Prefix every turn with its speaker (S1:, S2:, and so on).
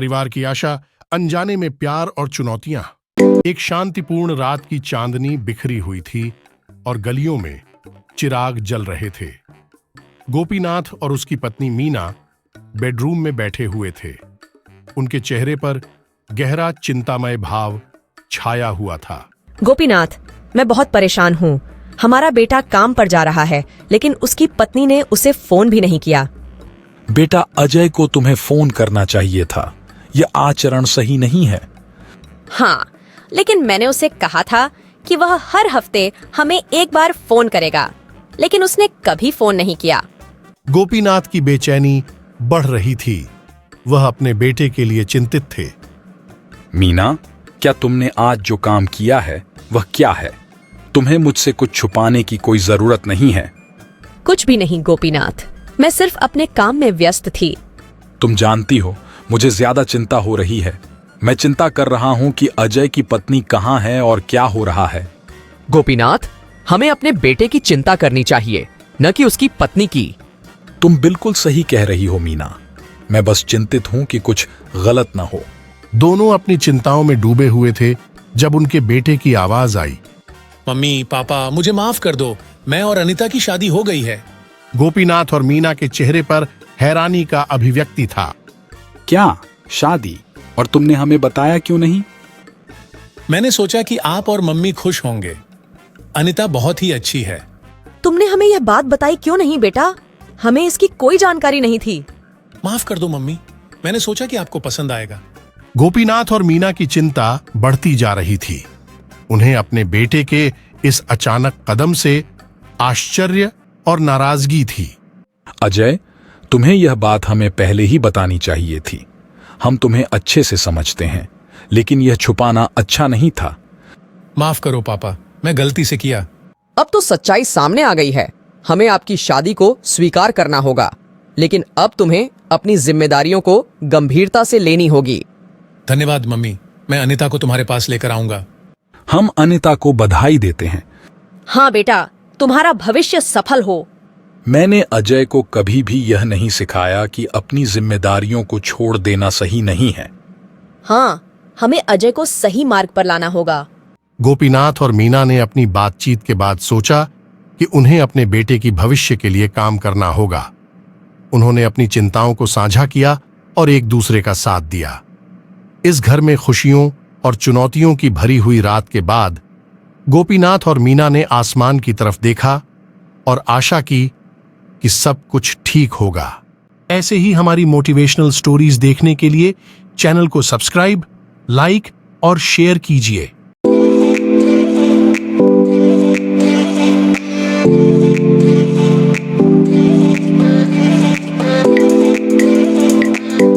S1: परिवार की आशा, अनजाने में प्यार और चुनौतियां। एक शांतिपूर्ण रात की चांदनी बिखरी हुई थी और गलियों में चिराग जल रहे थे। गोपीनाथ और उसकी पत्नी मीना बेडरूम में बैठे हुए थे। उनके चेहरे पर गहरा चिंतामय भाव छाया हुआ था।
S2: गोपीनाथ, मैं बहुत परेशान हूँ। हमारा बेटा काम पर जा रहा है, लेकिन उसकी पत्नी ने उसे फोन भी नहीं किया।
S3: बेटा, अजय को तुम्हें फोन करना चाहिए था। यह आचरण सही नहीं है।
S2: हाँ, लेकिन मैंने उसे कहा था कि वह हर हफ्ते हमें एक बार फोन करेगा, लेकिन उसने कभी फोन नहीं किया।
S1: गोपीनाथ की बेचैनी बढ़ रही थी। वह अपने बेटे के लिए चिंतित थे।
S3: मीना, क्या तुमने आज जो काम किया है वह क्या है? तुम्हें मुझसे कुछ छुपाने की कोई जरूरत नहीं है।
S2: कुछ भी नहीं गोपीनाथ, मैं सिर्फ अपने काम में व्यस्त थी।
S3: तुम जानती हो, मुझे ज्यादा चिंता हो रही है। मैं चिंता कर रहा हूं कि अजय की पत्नी कहाँ है और क्या हो रहा है।
S4: गोपीनाथ, हमें अपने बेटे की चिंता करनी चाहिए, न कि उसकी पत्नी की।
S3: तुम बिल्कुल सही कह रही हो मीना। मैं बस चिंतित हूं कि कुछ गलत न हो।
S1: दोनों अपनी चिंताओं में डूबे हुए थे जब उनके बेटे की आवाज आई।
S5: मम्मी, पापा, मुझे माफ कर दो। मैं और अनीता की शादी हो गई है।
S1: गोपीनाथ और मीना के चेहरे पर हैरानी का अभिव्यक्ति था।
S3: क्या शादी? और तुमने हमें बताया क्यों नहीं?
S5: मैंने सोचा कि आप और मम्मी खुश होंगे। अनीता बहुत ही अच्छी है।
S2: तुमने हमें यह बात बताई क्यों नहीं बेटा? हमें इसकी कोई जानकारी नहीं थी।
S5: माफ कर दो मम्मी, मैंने सोचा कि आपको पसंद आएगा।
S1: गोपीनाथ और मीना की चिंता बढ़ती जा रही थी। उन्हें अपने बेटे के इस अचानक कदम से आश्चर्य और नाराजगी थी।
S3: अजय, तुम्हें यह बात हमें पहले ही बतानी चाहिए थी। हम तुम्हें अच्छे से समझते हैं, लेकिन यह छुपाना अच्छा नहीं था।
S5: माफ करो पापा, मैं गलती से किया।
S4: अब तो सच्चाई सामने आ गई है। हमें आपकी शादी को स्वीकार करना होगा, लेकिन अब तुम्हें अपनी जिम्मेदारियों को गंभीरता से लेनी होगी।
S5: धन्यवाद मम्मी, मैं अनीता को तुम्हारे पास लेकर आऊंगा।
S3: हम अनीता को बधाई देते हैं।
S2: हाँ बेटा, तुम्हारा भविष्य सफल हो।
S3: मैंने अजय को कभी भी यह नहीं सिखाया कि अपनी जिम्मेदारियों को छोड़ देना सही नहीं है।
S2: हाँ, हमें अजय को सही मार्ग पर लाना होगा।
S1: गोपीनाथ और मीना ने अपनी बातचीत के बाद सोचा कि उन्हें अपने बेटे की भविष्य के लिए काम करना होगा। उन्होंने अपनी चिंताओं को साझा किया और एक दूसरे का साथ दिया। इस घर में खुशियों और चुनौतियों की भरी हुई रात के बाद गोपीनाथ और मीना ने आसमान की तरफ देखा और आशा की कि सब कुछ ठीक होगा। ऐसे ही हमारी मोटिवेशनल स्टोरीज देखने के लिए चैनल को सब्सक्राइब, लाइक और शेयर कीजिए।